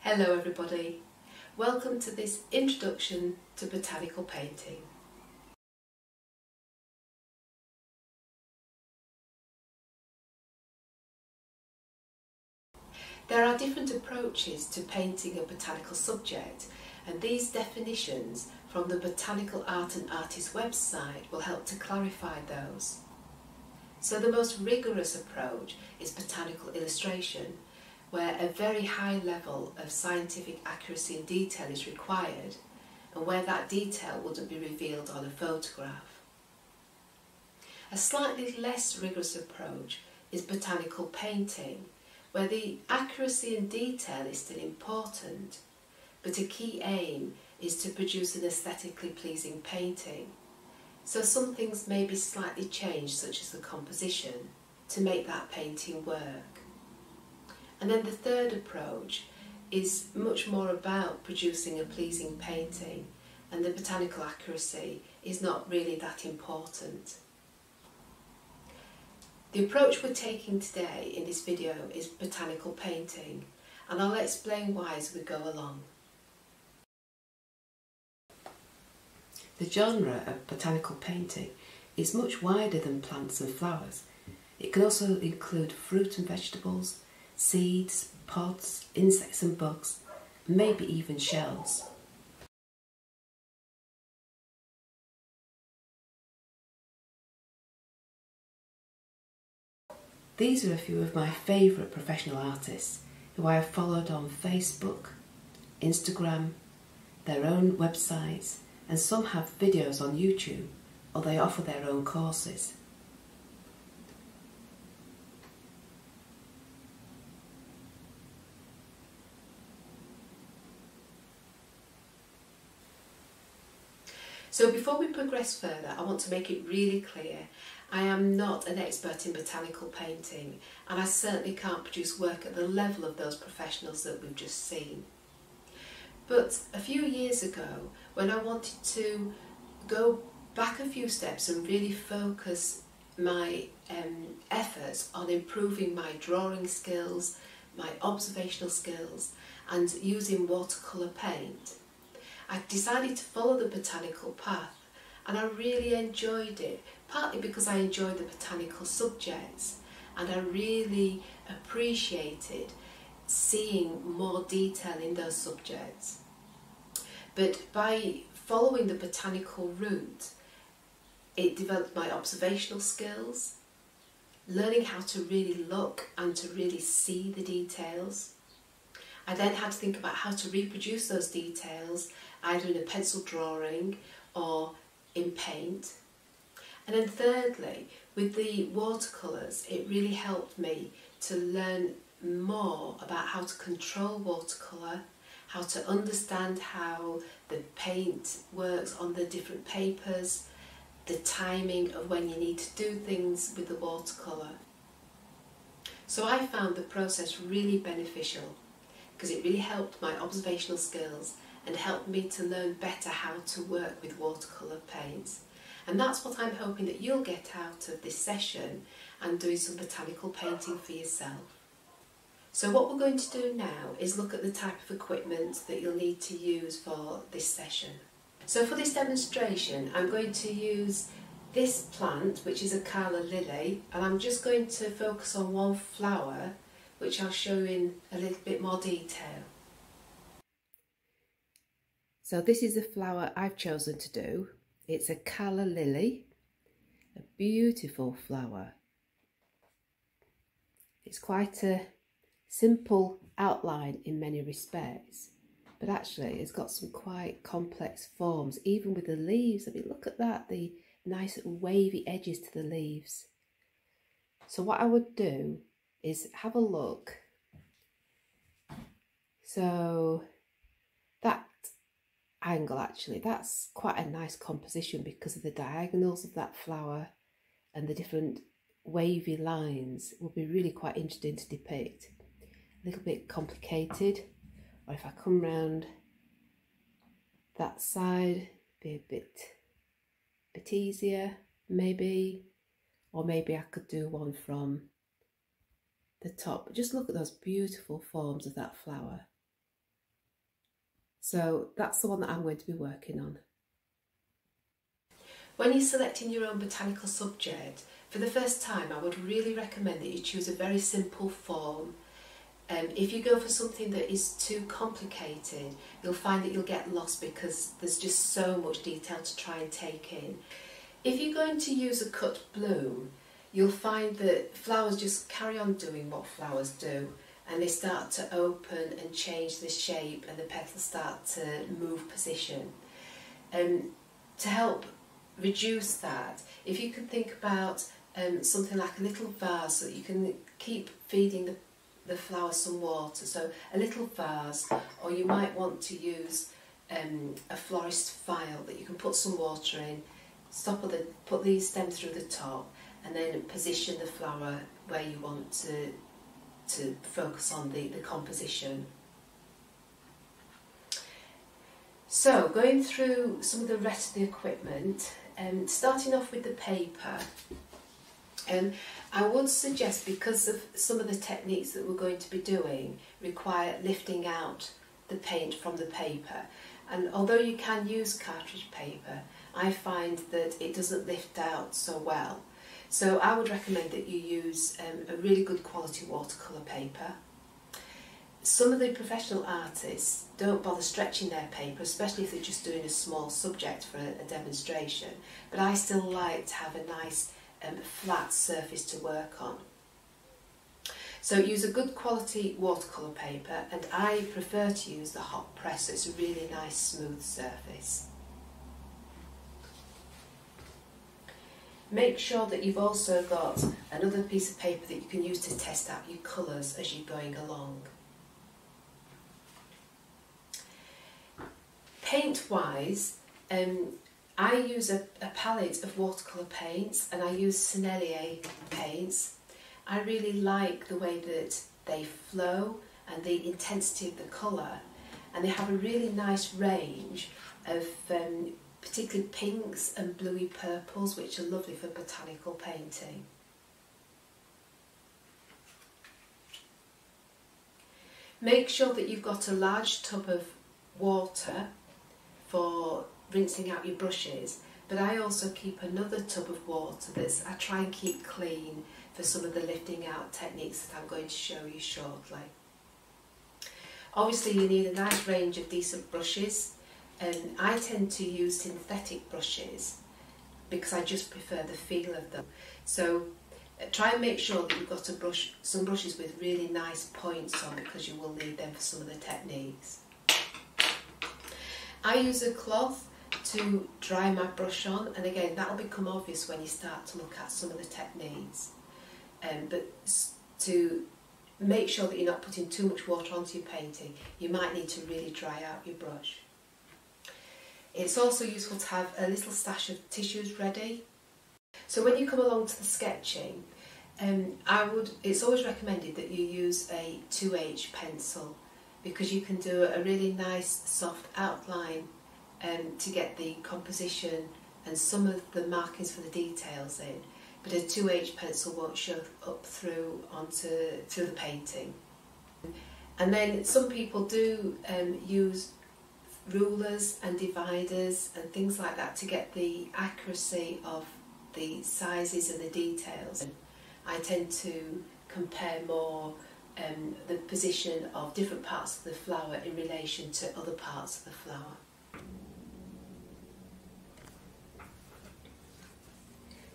Hello everybody, welcome to this introduction to botanical painting. There are different approaches to painting a botanical subject, and these definitions from the Botanical Art and Artist website will help to clarify those. So the most rigorous approach is botanical illustration, where a very high level of scientific accuracy and detail is required, and where that detail wouldn't be revealed on a photograph. A slightly less rigorous approach is botanical painting, where the accuracy and detail is still important, but a key aim is to produce an aesthetically pleasing painting. So some things may be slightly changed, such as the composition, to make that painting work. And then the third approach is much more about producing a pleasing painting, and the botanical accuracy is not really that important. The approach we're taking today in this video is botanical painting, and I'll explain why as we go along. The genre of botanical painting is much wider than plants and flowers. It can also include fruit and vegetables, seeds, pods, insects and bugs, and maybe even shells. These are a few of my favourite professional artists who I have followed on Facebook, Instagram, their own websites, and some have videos on YouTube, or they offer their own courses. So before we progress further, I want to make it really clear I am not an expert in botanical painting, and I certainly can't produce work at the level of those professionals that we've just seen. But a few years ago, when I wanted to go back a few steps and really focus my efforts on improving my drawing skills, my observational skills, and using watercolour paint, I decided to follow the botanical path, and I really enjoyed it, partly because I enjoyed the botanical subjects and I really appreciated seeing more detail in those subjects. But by following the botanical route, it developed my observational skills, learning how to really look and to really see the details. I then had to think about how to reproduce those details, either in a pencil drawing or in paint. And then thirdly, with the watercolours, it really helped me to learn more about how to control watercolour, how to understand how the paint works on the different papers, the timing of when you need to do things with the watercolour. So I found the process really beneficial, because it really helped my observational skills and helped me to learn better how to work with watercolour paints. And that's what I'm hoping that you'll get out of this session and doing some botanical painting for yourself. So what we're going to do now is look at the type of equipment that you'll need to use for this session. So for this demonstration, I'm going to use this plant, which is a calla lily, and I'm just going to focus on one flower, which I'll show in a little bit more detail. So this is the flower I've chosen to do. It's a calla lily, a beautiful flower. It's quite a simple outline in many respects, but actually it's got some quite complex forms, even with the leaves. I mean, look at that, the nice wavy edges to the leaves. So what I would do is have a look. So that angle, actually, that's quite a nice composition because of the diagonals of that flower, and the different wavy lines will be really quite interesting to depict. A little bit complicated, or if I come round that side, be a bit easier maybe, or maybe I could do one from the top. Just look at those beautiful forms of that flower. So that's the one that I'm going to be working on. When you're selecting your own botanical subject, for the first time I would really recommend that you choose a very simple form. If you go for something that is too complicated, you'll find that you'll get lost because there's just so much detail to try and take in. If you're going to use a cut bloom, you'll find that flowers just carry on doing what flowers do, and they start to open and change the shape, and the petals start to move position. To help reduce that, if you can think about something like a little vase so that you can keep feeding the flower some water, so a little vase, or you might want to use a florist file that you can put some water in, put these stems through the top, and then position the flower where you want to focus on the composition. So going through some of the rest of the equipment, starting off with the paper, I would suggest, because of some of the techniques that we're going to be doing require lifting out the paint from the paper, and although you can use cartridge paper, I find that it doesn't lift out so well. So I would recommend that you use a really good quality watercolour paper. Some of the professional artists don't bother stretching their paper, especially if they're just doing a small subject for a demonstration, but I still like to have a nice flat surface to work on. So use a good quality watercolour paper, and I prefer to use the hot press, so it's a really nice smooth surface. Make sure that you've also got another piece of paper that you can use to test out your colours as you're going along. Paint wise, I use a palette of watercolour paints, and I use Sennelier paints. I really like the way that they flow and the intensity of the colour, and they have a really nice range of particularly pinks and bluey purples, which are lovely for botanical painting. Make sure that you've got a large tub of water for rinsing out your brushes, but I also keep another tub of water I try and keep clean for some of the lifting out techniques that I'm going to show you shortly. Obviously you need a nice range of decent brushes, and I tend to use synthetic brushes because I just prefer the feel of them. So try and make sure that you've got some brushes with really nice points on, because you will need them for some of the techniques. I use a cloth to dry my brush on, and again that will become obvious when you start to look at some of the techniques, but to make sure that you're not putting too much water onto your painting, you might need to really dry out your brush. It's also useful to have a little stash of tissues ready. So when you come along to the sketching, it's always recommended that you use a 2H pencil, because you can do a really nice soft outline to get the composition and some of the markings for the details in, but a 2H pencil won't show up through the painting. And then some people do use rulers and dividers and things like that to get the accuracy of the sizes and the details. I tend to compare more the position of different parts of the flower in relation to other parts of the flower.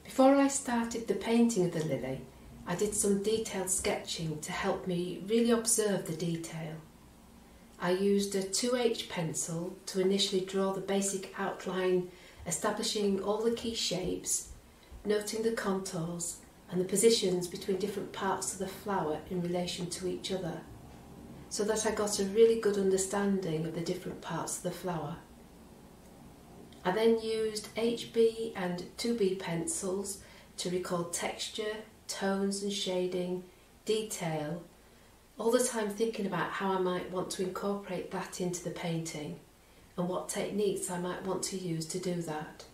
Before I started the painting of the lily, I did some detailed sketching to help me really observe the detail. I used a 2H pencil to initially draw the basic outline, establishing all the key shapes, noting the contours and the positions between different parts of the flower in relation to each other, so that I got a really good understanding of the different parts of the flower. I then used HB and 2B pencils to record texture, tones and shading, detail, all the time thinking about how I might want to incorporate that into the painting and what techniques I might want to use to do that.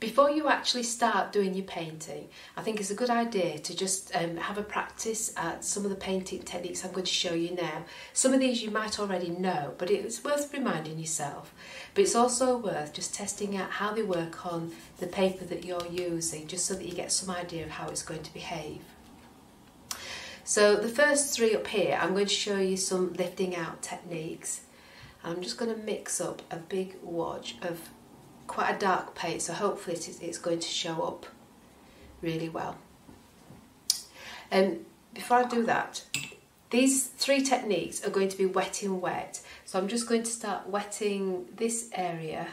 Before you actually start doing your painting, I think it's a good idea to just have a practice at some of the painting techniques I'm going to show you now. Some of these you might already know, but it's worth reminding yourself. But it's also worth just testing out how they work on the paper that you're using, just so that you get some idea of how it's going to behave. So the first three up here, I'm going to show you some lifting out techniques. I'm just going to mix up a big wodge of quite a dark paint, so hopefully it's going to show up really well. Before I do that, these three techniques are going to be wetting wet, so I'm just going to start wetting this area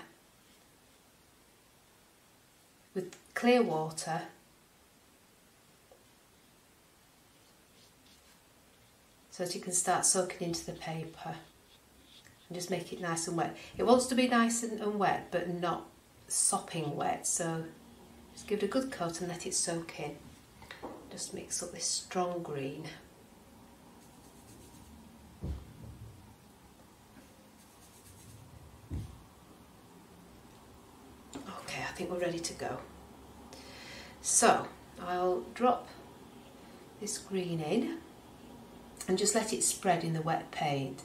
with clear water, so that you can start soaking into the paper. And just make it nice and wet. It wants to be nice and wet, but not sopping wet, so just give it a good coat and let it soak in. Just mix up this strong green. Okay, I think we're ready to go. So I'll drop this green in and just let it spread in the wet paint.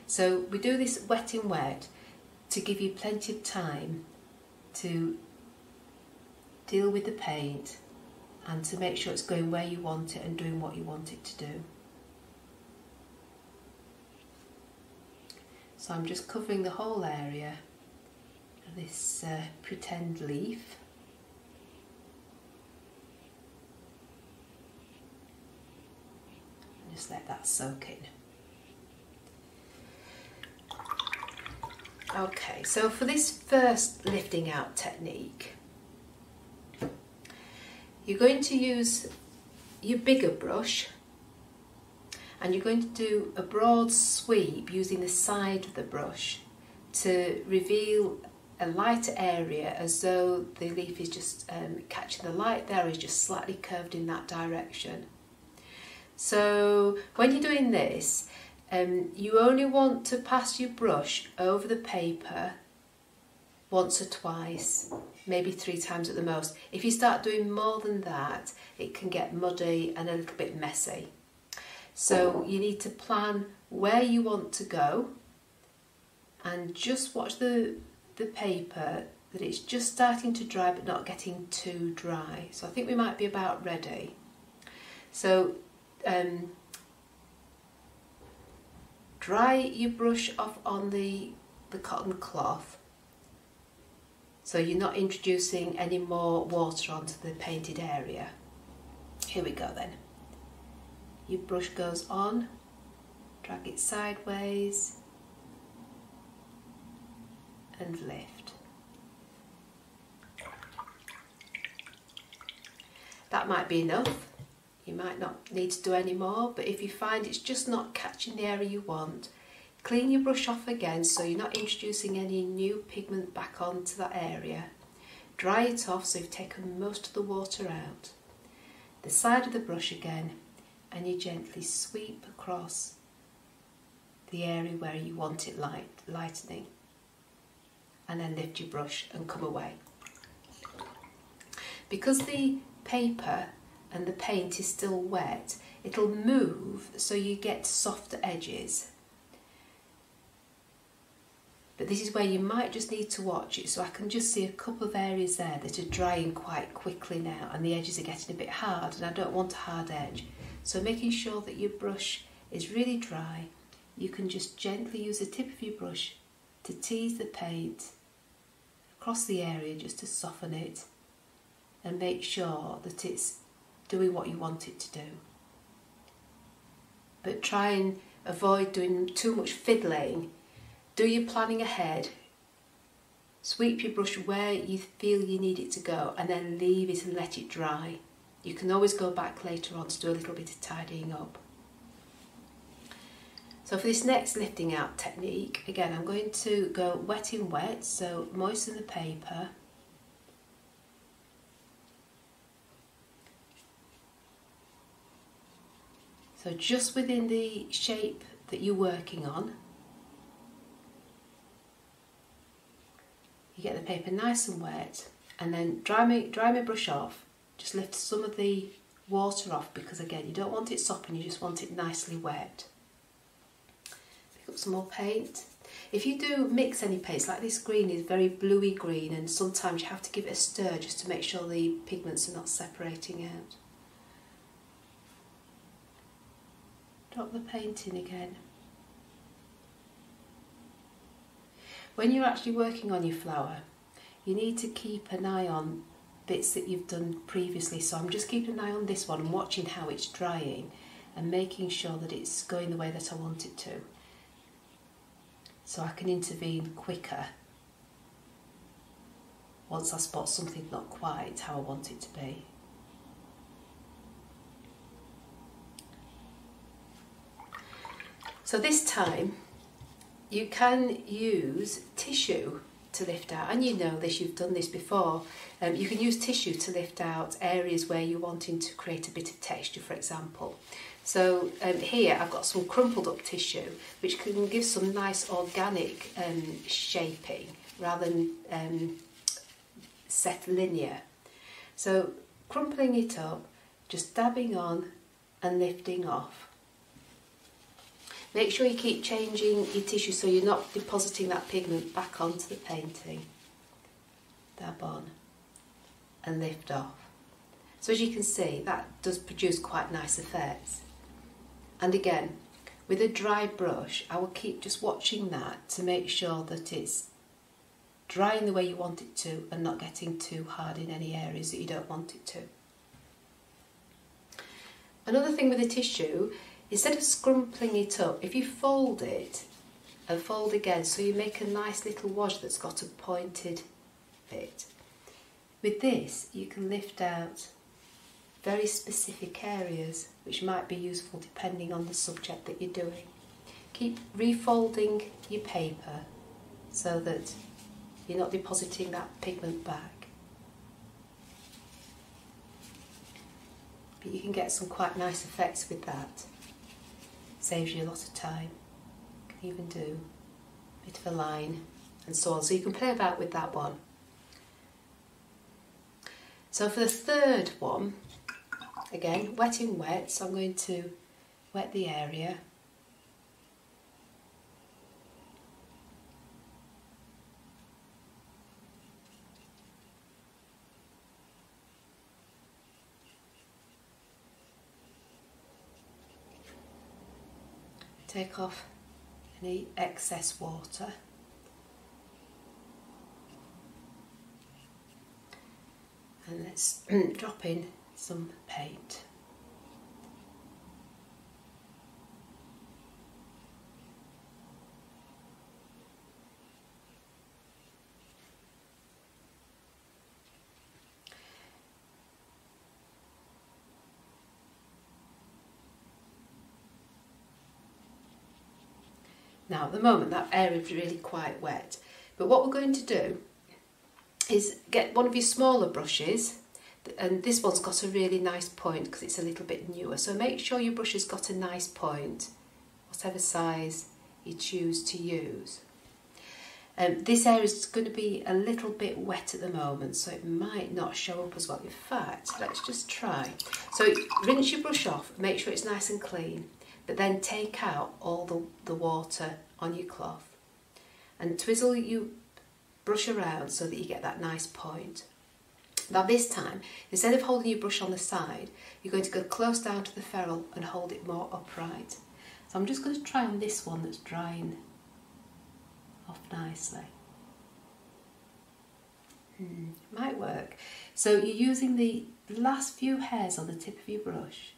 So we do this wetting wet to give you plenty of time to deal with the paint and to make sure it's going where you want it and doing what you want it to do. So I'm just covering the whole area of this pretend leaf. And just let that soak in. Okay, so for this first lifting out technique, you're going to use your bigger brush and you're going to do a broad sweep using the side of the brush to reveal a lighter area, as though the leaf is just catching the light there, is just slightly curved in that direction. So when you're doing this, you only want to pass your brush over the paper once or twice, maybe 3 times at the most. If you start doing more than that, it can get muddy and a little bit messy. So you need to plan where you want to go and just watch the paper, that it's just starting to dry but not getting too dry. So I think we might be about ready. So dry your brush off on the cotton cloth, so you're not introducing any more water onto the painted area. Here we go then. Your brush goes on, drag it sideways and lift. That might be enough. You might not need to do any more, but if you find it's just not catching the area you want, clean your brush off again so you're not introducing any new pigment back onto that area. Dry it off so you've taken most of the water out. The side of the brush again, and you gently sweep across the area where you want it lightening, and then lift your brush and come away. Because the paper and the paint is still wet, it'll move so you get softer edges. But this is where you might just need to watch it. So I can just see a couple of areas there that are drying quite quickly now, and the edges are getting a bit hard, and I don't want a hard edge. So making sure that your brush is really dry, you can just gently use the tip of your brush to tease the paint across the area just to soften it and make sure that it's doing what you want it to do. But try and avoid doing too much fiddling. Do your planning ahead. Sweep your brush where you feel you need it to go, and then leave it and let it dry. You can always go back later on to do a little bit of tidying up. So for this next lifting out technique, again I'm going to go wetting wet, so moisten the paper. So just within the shape that you're working on, you get the paper nice and wet, and then dry my brush off. Just lift some of the water off, because again, you don't want it sopping, you just want it nicely wet. Pick up some more paint. If you do mix any paints, like this green is very bluey green, and sometimes you have to give it a stir just to make sure the pigments are not separating out. Drop the paint in again. When you're actually working on your flower, you need to keep an eye on bits that you've done previously. So I'm just keeping an eye on this one and watching how it's drying and making sure that it's going the way that I want it to, so I can intervene quicker once I spot something not quite how I want it to be. So this time you can use tissue to lift out, and you know this, you've done this before. You can use tissue to lift out areas where you're wanting to create a bit of texture, for example. So here I've got some crumpled up tissue which can give some nice organic shaping rather than set linear. So crumpling it up, just dabbing on and lifting off. Make sure you keep changing your tissue so you're not depositing that pigment back onto the painting. Dab on and lift off. So as you can see, that does produce quite nice effects. And again, with a dry brush, I will keep just watching that to make sure that it's drying the way you want it to and not getting too hard in any areas that you don't want it to. Another thing with the tissue, instead of scrumpling it up, if you fold it and fold again, so you make a nice little wash that's got a pointed bit. With this, you can lift out very specific areas which might be useful depending on the subject that you're doing. Keep refolding your paper so that you're not depositing that pigment back. But you can get some quite nice effects with that. Saves you a lot of time. You can even do a bit of a line and so on. So you can play about with that one. So for the third one, again, wet in wet, so I'm going to wet the area. Take off any excess water. And let's drop in some paint. Now at the moment that area is really quite wet, but what we're going to do is get one of your smaller brushes, and this one's got a really nice point because it's a little bit newer, so make sure your brush has got a nice point, whatever size you choose to use. This area is going to be a little bit wet at the moment, so it might not show up as well. In fact, let's just try. So rinse your brush off, make sure it's nice and clean, but then take out all the water on your cloth and twizzle your brush around so that you get that nice point. Now this time, instead of holding your brush on the side, you're going to go close down to the ferrule and hold it more upright. So I'm just going to try on this one that's drying off nicely. Might work. So you're using the last few hairs on the tip of your brush,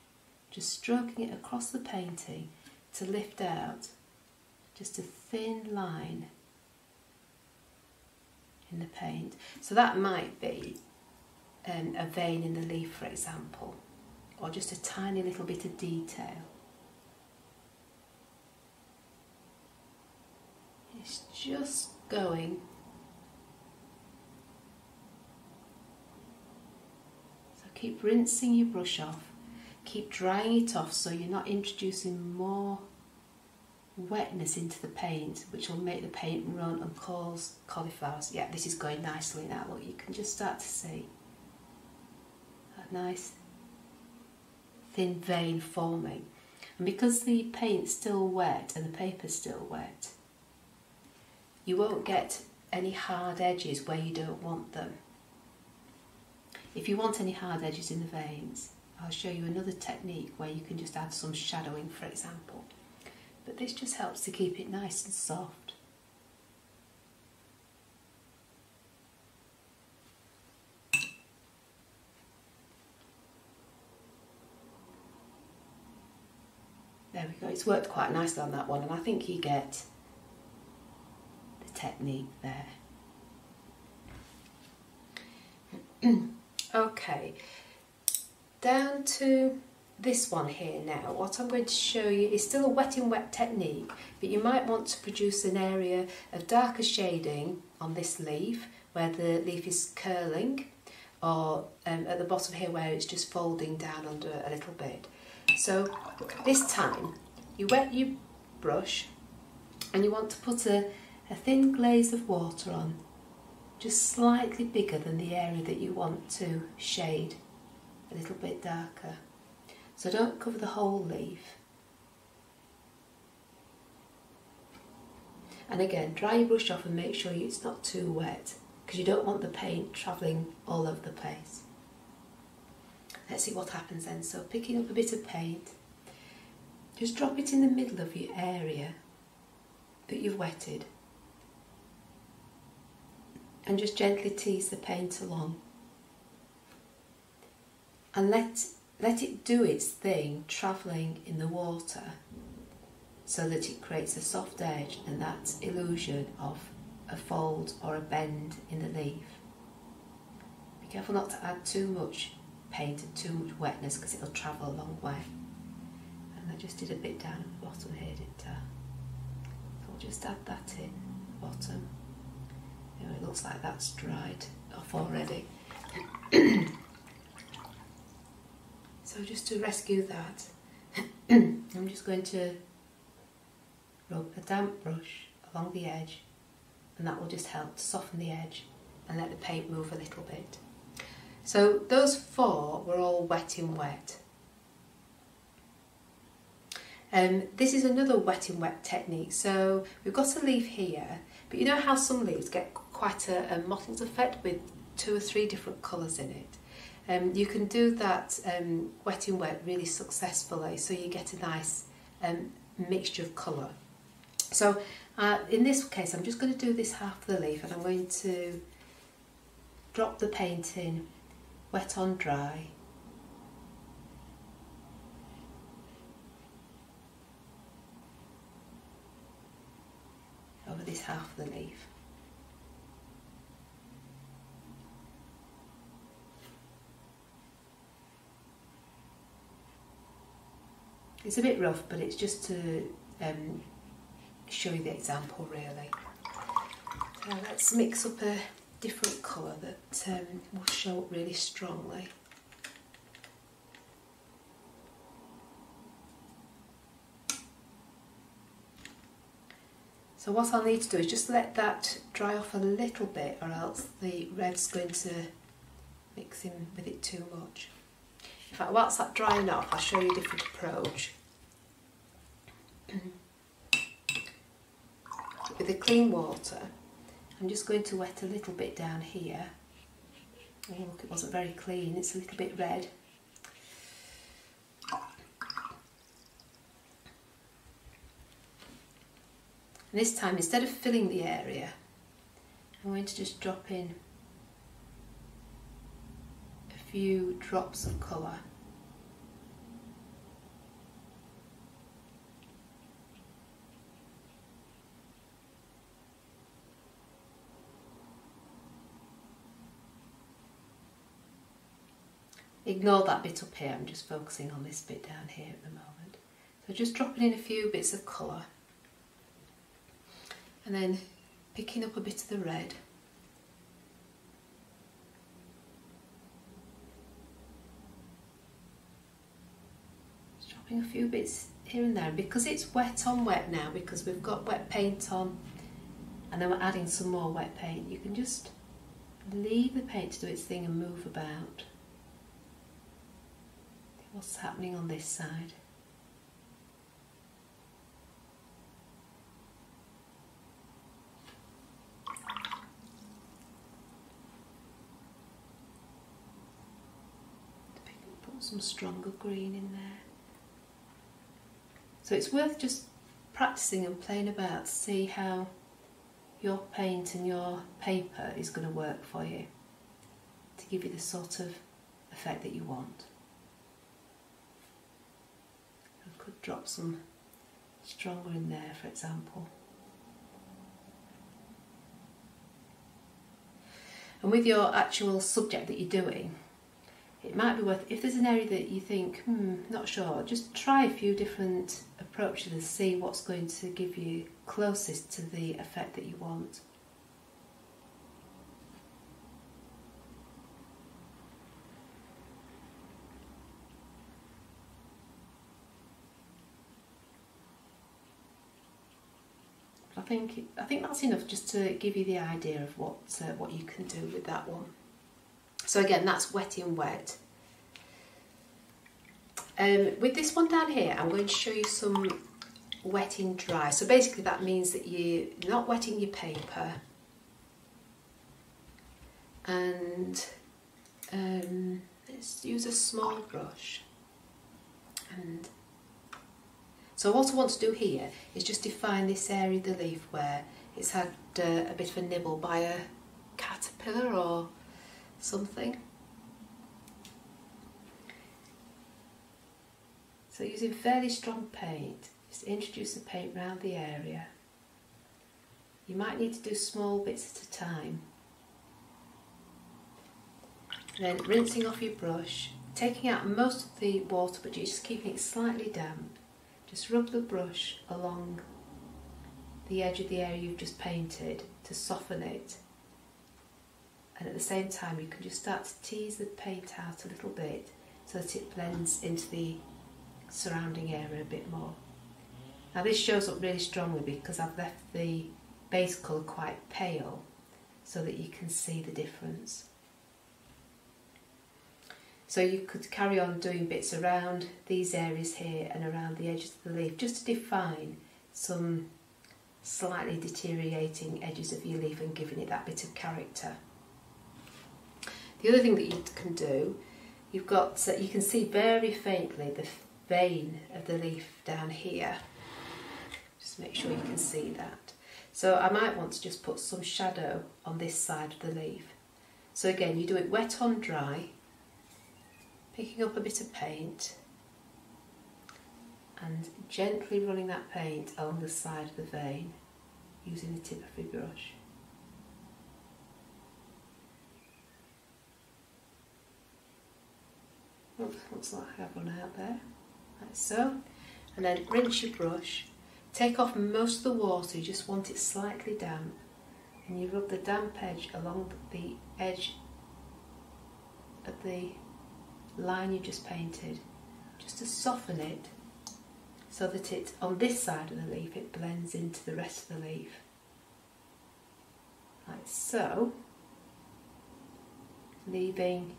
just stroking it across the painting to lift out just a thin line in the paint. So that might be a vein in the leaf, for example, or just a tiny little bit of detail. It's just going. So keep rinsing your brush off, keep drying it off so you're not introducing more wetness into the paint, which will make the paint run and cause cauliflowers. Yeah, this is going nicely now. Look, you can just start to see that nice thin vein forming. And because the paint's still wet and the paper's still wet, you won't get any hard edges where you don't want them. If you want any hard edges in the veins, I'll show you another technique where you can just add some shadowing, for example. But this just helps to keep it nice and soft. There we go, it's worked quite nicely on that one, and I think you get the technique there. Okay, down to this one here now. What I'm going to show you is still a wet in wet technique, but you might want to produce an area of darker shading on this leaf where the leaf is curling, or at the bottom here where it's just folding down under a little bit. So this time you wet your brush and you want to put a thin glaze of water on, just slightly bigger than the area that you want to shade a little bit darker. So don't cover the whole leaf. And again, dry your brush off and make sure it's not too wet, because you don't want the paint travelling all over the place. Let's see what happens then. So picking up a bit of paint, just drop it in the middle of your area that you've wetted, and just gently tease the paint along. And let it do its thing, travelling in the water, so that it creates a soft edge and that illusion of a fold or a bend in the leaf. Be careful not to add too much paint and too much wetness, because it'll travel a long way. And I just did a bit down at the bottom here, didn't I? So I'll just add that in at the bottom. You know, it looks like that's dried off already. So just to rescue that, I'm just going to rub a damp brush along the edge, and that will just help to soften the edge and let the paint move a little bit. So those four were all wet in wet. This is another wet in wet technique. So we've got a leaf here, but you know how some leaves get quite a mottled effect with 2 or 3 different colours in it. You can do that wet in wet really successfully, so you get a nice mixture of colour. So in this case, I'm just going to do this half of the leaf, and I'm going to drop the paint in wet on dry. Over this half of the leaf. It's a bit rough, but it's just to show you the example really. So let's mix up a different colour that will show up really strongly. So what I'll need to do is just let that dry off a little bit, or else the red's going to mix in with it too much. In fact, whilst that's drying off, I'll show you a different approach. With the clean water, I'm just going to wet a little bit down here. Oh look, it wasn't very clean, it's a little bit red. And this time, instead of filling the area, I'm going to just drop in a few drops of colour. Ignore that bit up here, I'm just focusing on this bit down here at the moment. So just dropping in a few bits of colour, and then picking up a bit of the red. Just drop dropping a few bits here and there. And because it's wet on wet now, because we've got wet paint on and then we're adding some more wet paint, you can just leave the paint to do its thing and move about. What's happening on this side? Put some stronger green in there. So it's worth just practicing and playing about to see how your paint and your paper is going to work for you to give you the sort of effect that you want. I could drop some stronger in there, for example. And with your actual subject that you're doing, it might be worth, if there's an area that you think, not sure, just try a few different approaches and see what's going to give you closest to the effect that you want. I think that's enough just to give you the idea of what you can do with that one. So again, that's wet in wet. With this one down here, I'm going to show you some wet in dry. So basically that means that you're not wetting your paper, and let's use a small brush. And so what I want to do here is just define this area of the leaf where it's had a bit of a nibble by a caterpillar or something. So using fairly strong paint, just introduce the paint around the area. You might need to do small bits at a time. And then rinsing off your brush, taking out most of the water but just keeping it slightly damp. Just rub the brush along the edge of the area you've just painted to soften it. And at the same time you can just start to tease the paint out a little bit so that it blends into the surrounding area a bit more. Now this shows up really strongly because I've left the base colour quite pale so that you can see the difference. So you could carry on doing bits around these areas here and around the edges of the leaf just to define some slightly deteriorating edges of your leaf and giving it that bit of character. The other thing that you can do, you can see very faintly the vein of the leaf down here. Just make sure you can see that. So I might want to just put some shadow on this side of the leaf. So again, you do it wet on dry, picking up a bit of paint and gently running that paint along the side of the vein using the tip of your brush. Oops, looks like I've run out there, like so. And then rinse your brush, take off most of the water, you just want it slightly damp, and you rub the damp edge along the edge of the line you just painted, just to soften it so that it, on this side of the leaf, it blends into the rest of the leaf, like so, leaving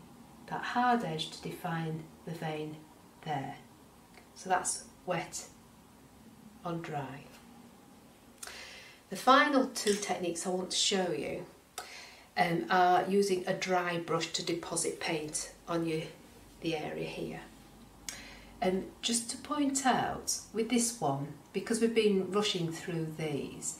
that hard edge to define the vein there. So that's wet on dry. The final two techniques I want to show you are using a dry brush to deposit paint on the area here. And just to point out, with this one, because we've been rushing through these,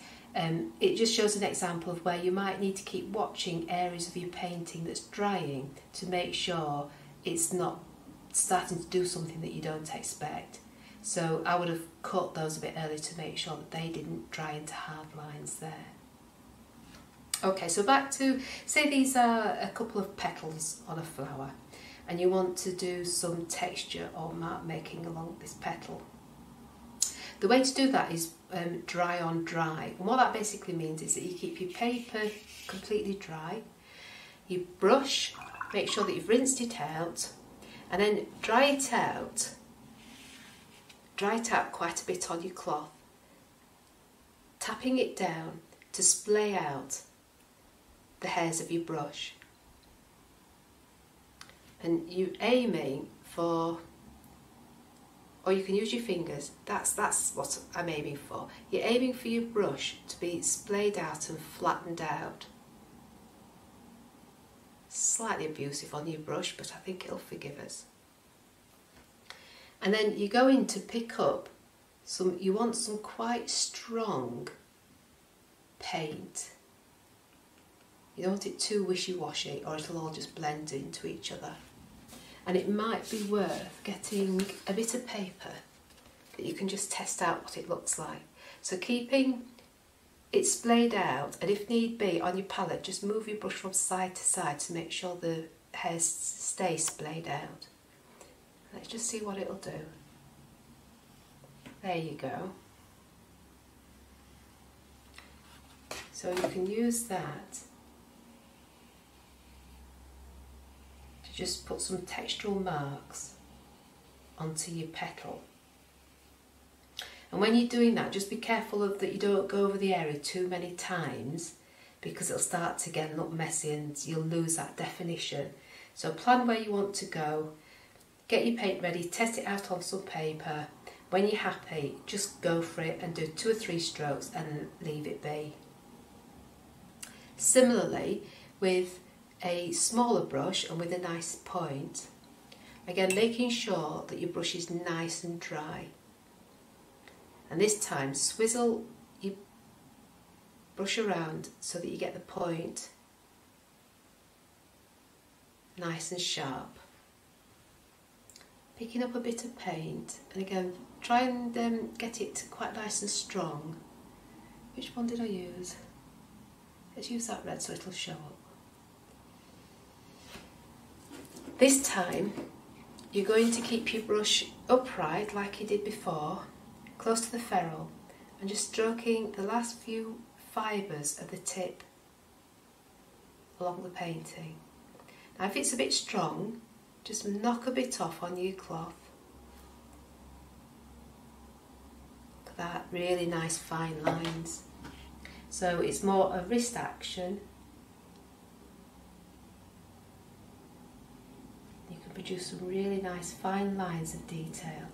it just shows an example of where you might need to keep watching areas of your painting that's drying to make sure it's not starting to do something that you don't expect. So I would have cut those a bit early to make sure that they didn't dry into hard lines there. Okay, so back to, say these are a couple of petals on a flower and you want to do some texture or mark making along this petal. The way to do that is dry on dry, and what that basically means is that you keep your paper completely dry, you brush, make sure that you've rinsed it out, and then dry it out dry it out quite a bit on your cloth, tapping it down to splay out the hairs of your brush. And you're aiming for, or you can use your fingers, that's what I'm aiming for. You're aiming for your brush to be splayed out and flattened out. Slightly abusive on your brush, but I think it'll forgive us. And then you're going to pick up some, you want some quite strong paint. You don't want it too wishy-washy or it'll all just blend into each other. And it might be worth getting a bit of paper that you can just test out what it looks like. So keeping it splayed out, and if need be on your palette, just move your brush from side to side to make sure the hairs stay splayed out. Let's just see what it'll do. There you go. So you can use that to just put some textural marks onto your petal. And when you're doing that, just be careful that you don't go over the area too many times, because it'll start to again look messy and you'll lose that definition. So plan where you want to go, get your paint ready, test it out on some paper. When you're happy, just go for it and do 2 or 3 strokes and leave it be. Similarly, with a smaller brush and with a nice point, again making sure that your brush is nice and dry. And this time swizzle your brush around so that you get the point nice and sharp. Picking up a bit of paint, and again try and get it quite nice and strong. Which one did I use? Let's use that red so it'll show up. This time you're going to keep your brush upright like you did before, close to the ferrule, and just stroking the last few fibres of the tip along the painting. Now if it's a bit strong, just knock a bit off on your cloth. Look at that, really nice fine lines. So it's more a wrist action. You can produce some really nice fine lines of detail.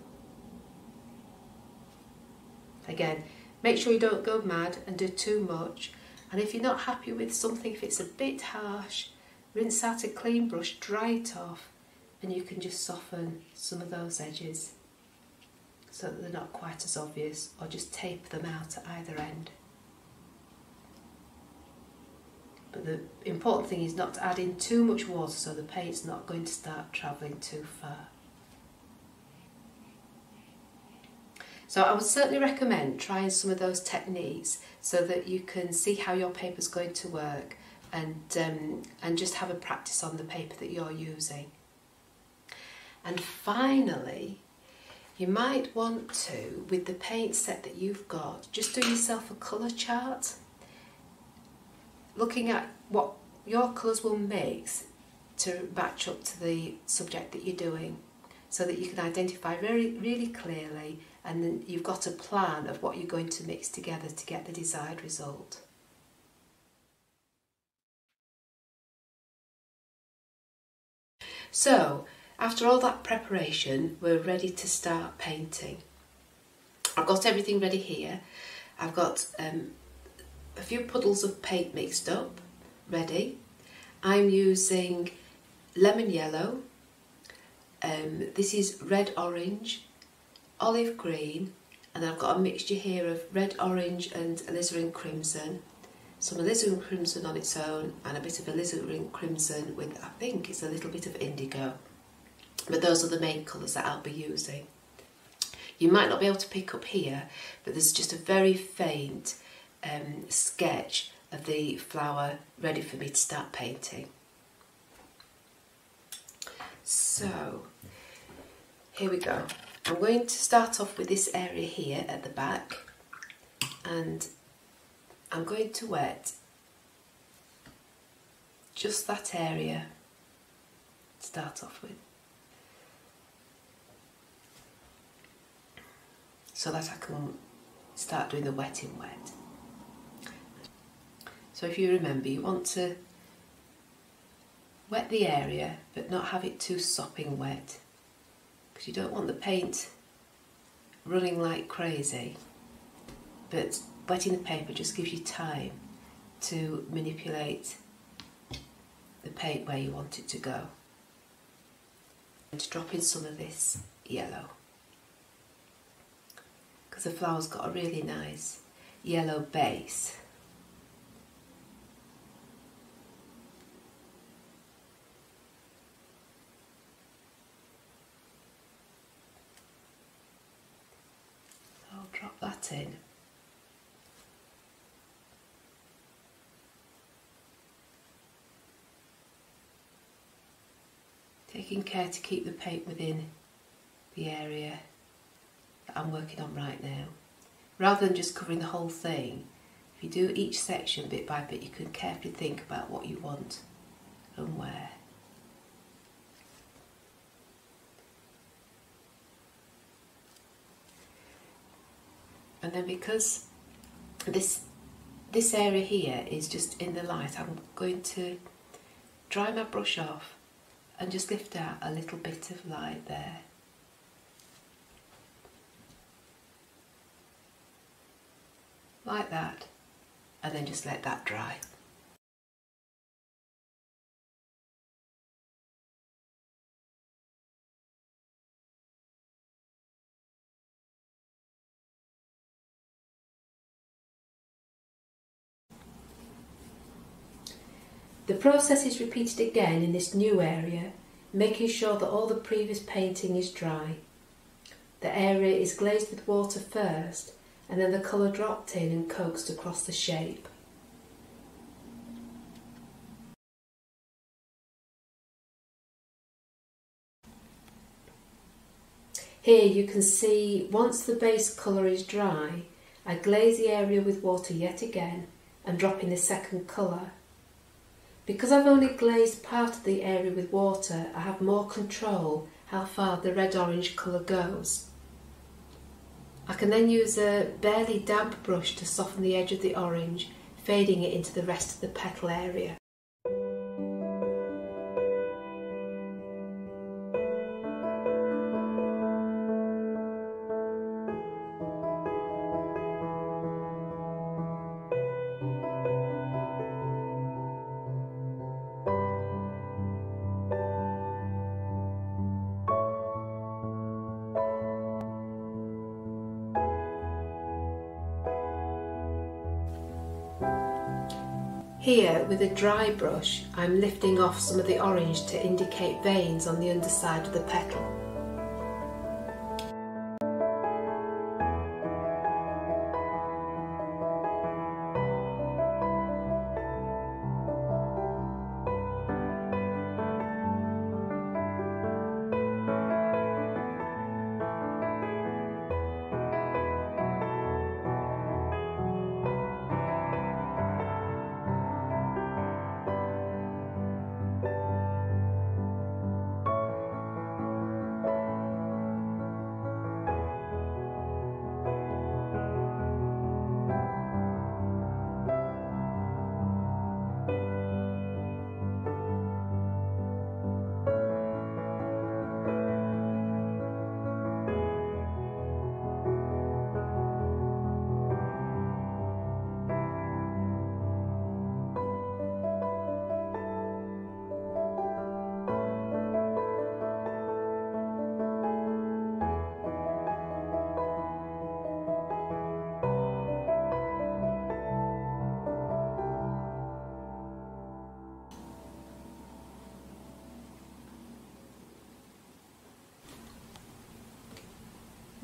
Again, make sure you don't go mad and do too much. And if you're not happy with something, if it's a bit harsh, rinse out a clean brush, dry it off, and you can just soften some of those edges so that they're not quite as obvious, or just tape them out at either end. But the important thing is not to add in too much water so the paint's not going to start travelling too far. So I would certainly recommend trying some of those techniques so that you can see how your paper's going to work, and just have a practice on the paper that you're using. And finally, you might want to, with the paint set that you've got, just do yourself a colour chart, looking at what your colours will mix to match up to the subject that you're doing, so that you can identify really clearly, and then you've got a plan of what you're going to mix together to get the desired result. So, after all that preparation, we're ready to start painting. I've got everything ready here. I've got a few puddles of paint mixed up, ready. I'm using lemon yellow, this is red orange, olive green, and I've got a mixture here of red orange and alizarin crimson. Some alizarin crimson on its own, and a bit of alizarin crimson with, I think it's a little bit of indigo. But those are the main colours that I'll be using. You might not be able to pick up here, but there's just a very faint sketch of the flower ready for me to start painting. So, here we go. I'm going to start off with this area here at the back, and I'm going to wet just that area to start off with. so that I can start doing the wetting wet. So if you remember, you want to wet the area but not have it too sopping wet, because you don't want the paint running like crazy, but wetting the paper just gives you time to manipulate the paint where you want it to go. And to drop in some of this yellow, because the flower's got a really nice yellow base. So I'll drop that in. Taking care to keep the paint within the area that I'm working on right now. Rather than just covering the whole thing, if you do each section bit by bit, you can carefully think about what you want and where. And then because this area here is just in the light, I'm going to dry my brush off and just lift out a little bit of light there. Like that, and then just let that dry. The process is repeated again in this new area, making sure that all the previous painting is dry. The area is glazed with water first, and then the colour dropped in and coaxed across the shape. Here you can see once the base colour is dry, I glaze the area with water yet again and drop in the second colour. Because I've only glazed part of the area with water, I have more control how far the red-orange colour goes. I can then use a barely damp brush to soften the edge of the orange, fading it into the rest of the petal area. Here, with a dry brush, I'm lifting off some of the orange to indicate veins on the underside of the petal.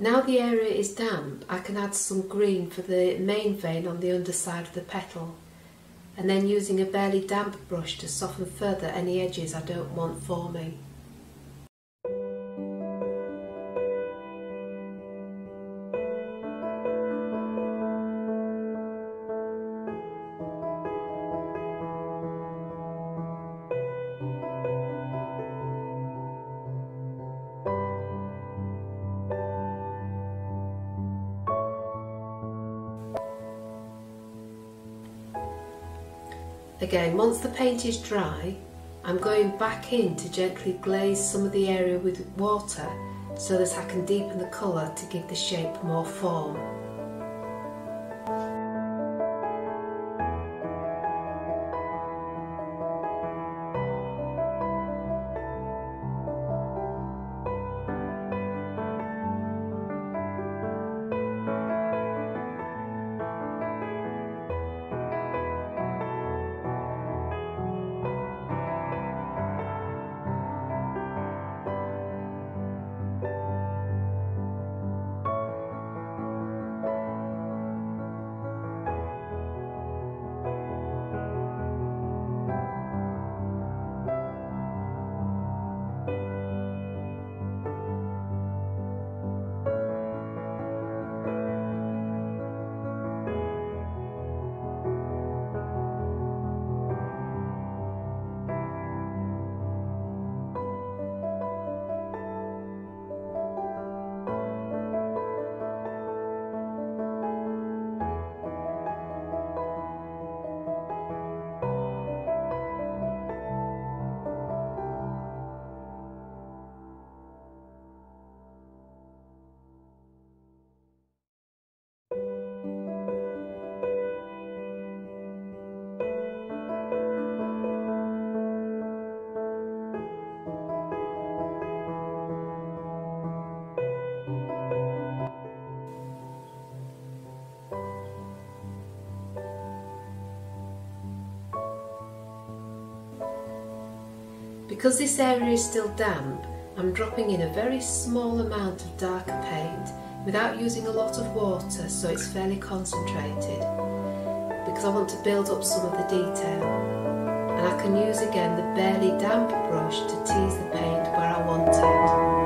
Now the area is damp, I can add some green for the main vein on the underside of the petal, and then using a barely damp brush to soften further any edges I don't want forming. Again, once the paint is dry, I'm going back in to gently glaze some of the area with water so that I can deepen the colour to give the shape more form. Because this area is still damp, I'm dropping in a very small amount of darker paint without using a lot of water, so it's fairly concentrated, because I want to build up some of the detail. And I can use again the barely damp brush to tease the paint where I want it.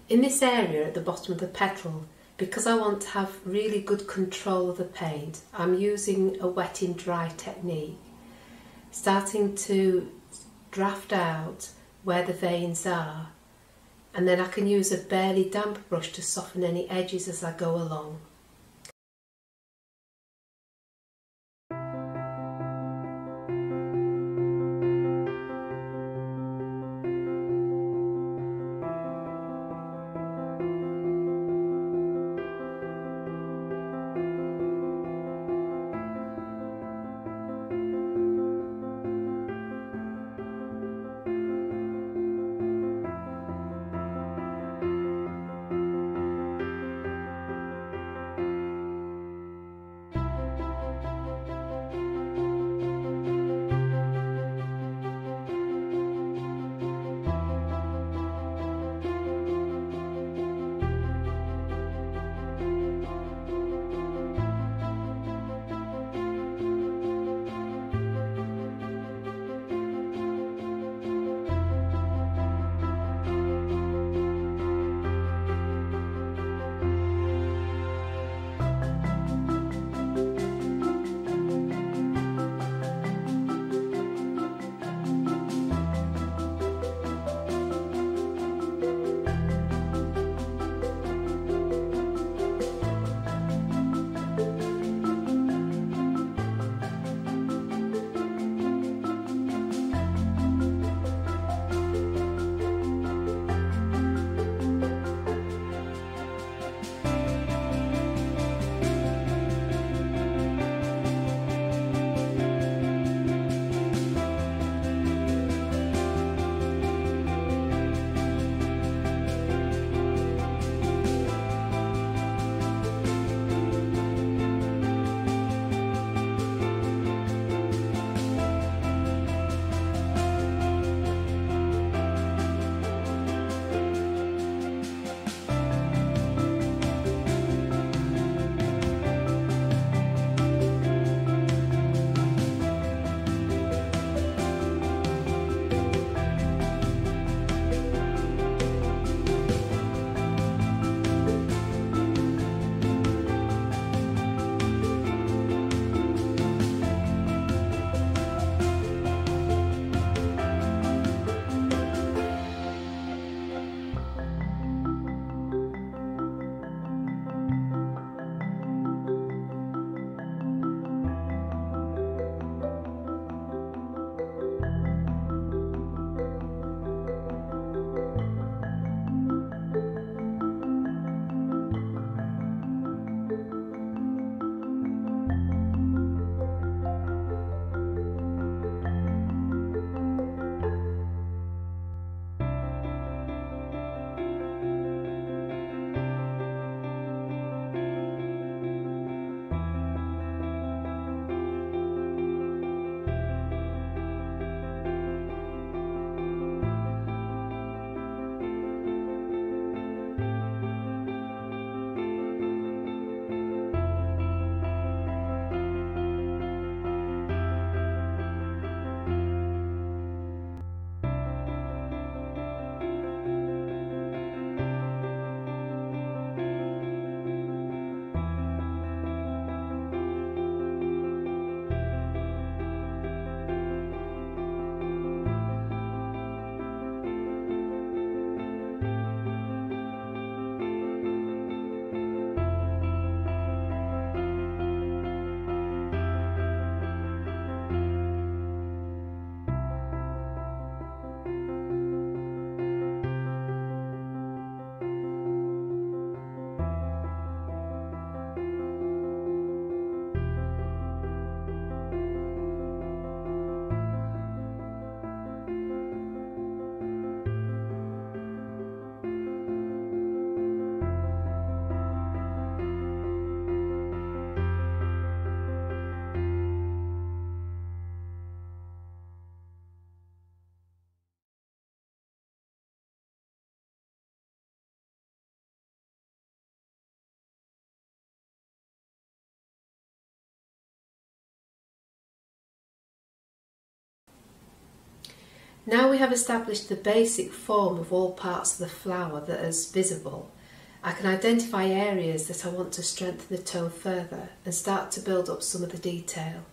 In this area at the bottom of the petal, because I want to have really good control of the paint, I'm using a wet in dry technique, starting to draft out where the veins are, and then I can use a barely damp brush to soften any edges as I go along. Now we have established the basic form of all parts of the flower that is visible, I can identify areas that I want to strengthen the tone further and start to build up some of the detail.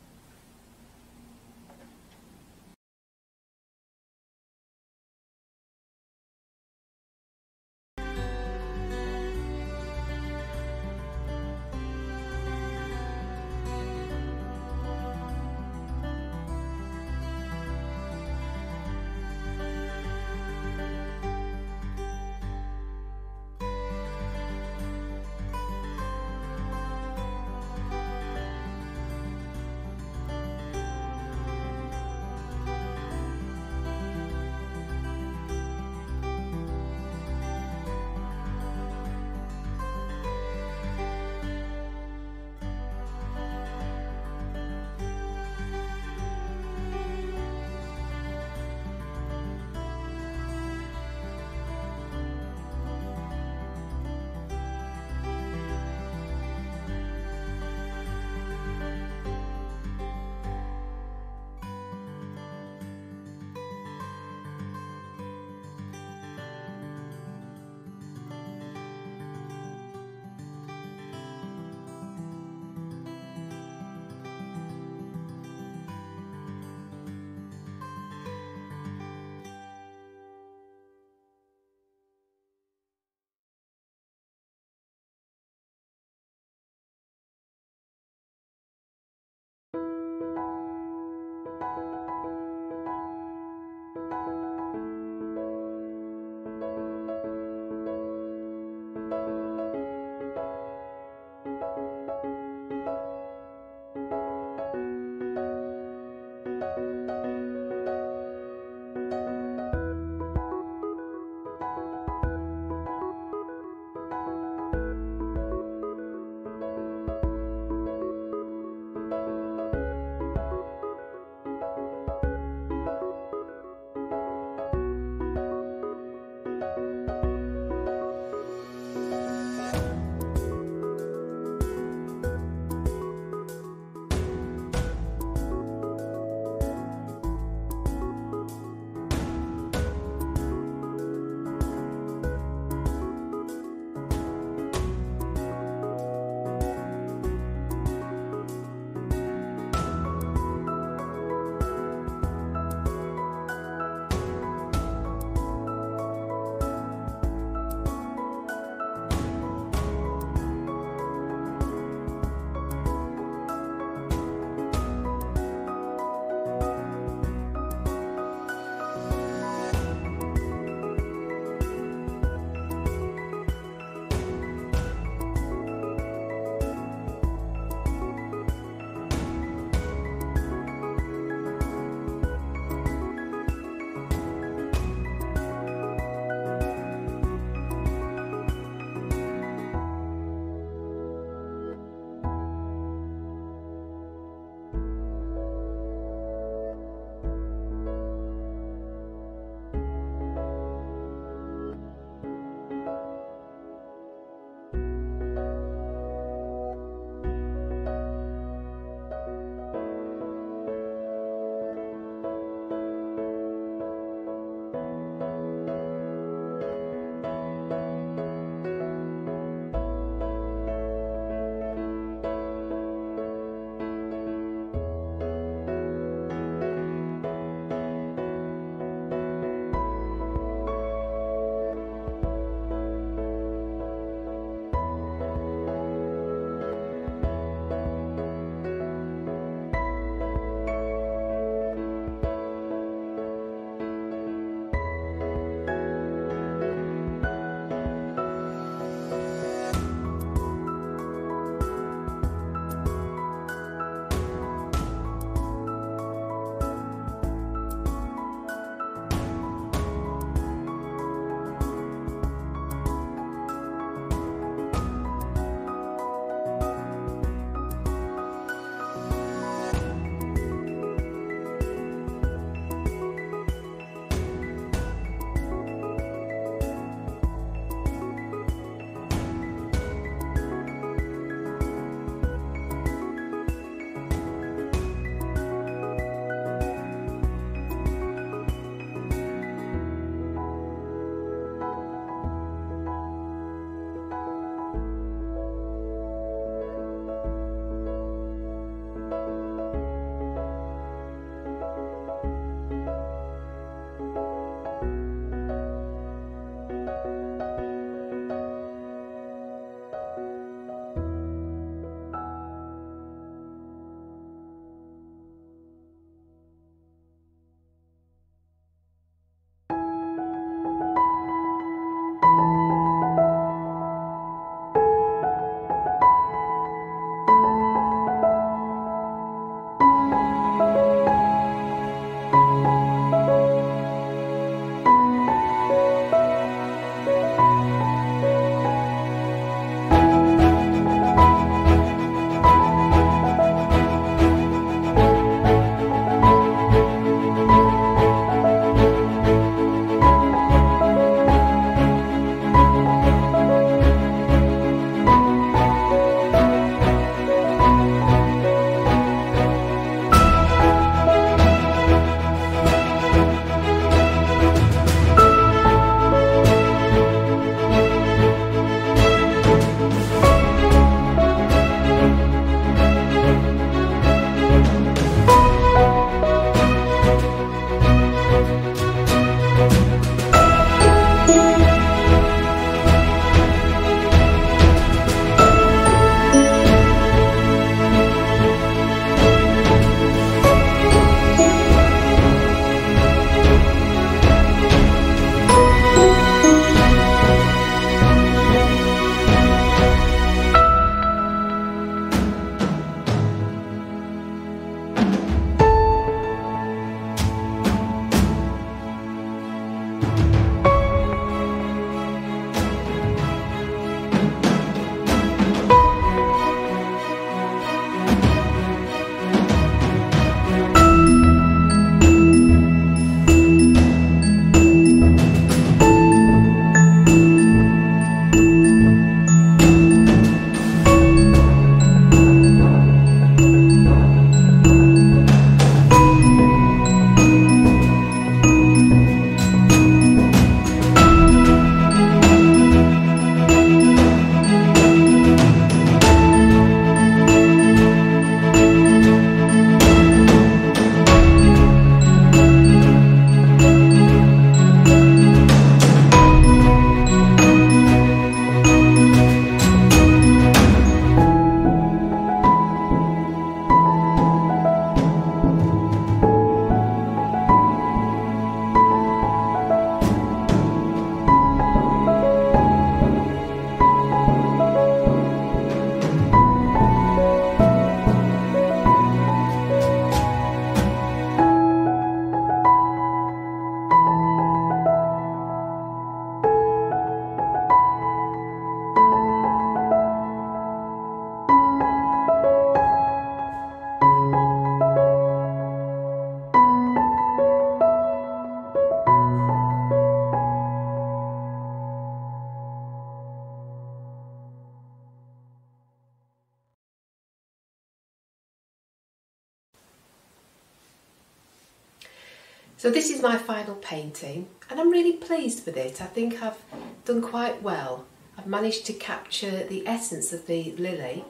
So this is my final painting and I'm really pleased with it. I think I've done quite well. I've managed to capture the essence of the lily.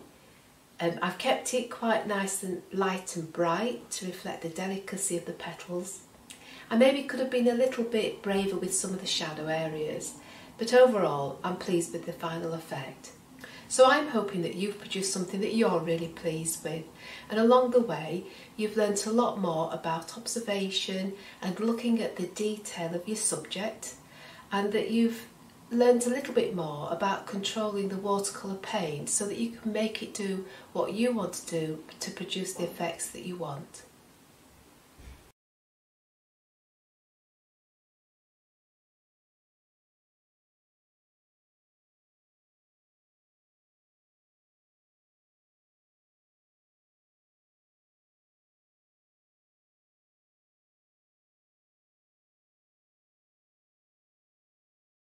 I've kept it quite nice and light and bright to reflect the delicacy of the petals. I maybe could have been a little bit braver with some of the shadow areas, but overall I'm pleased with the final effect. So I'm hoping that you've produced something that you're really pleased with, and along the way you've learnt a lot more about observation and looking at the detail of your subject, and that you've learned a little bit more about controlling the watercolour paint so that you can make it do what you want to do to produce the effects that you want.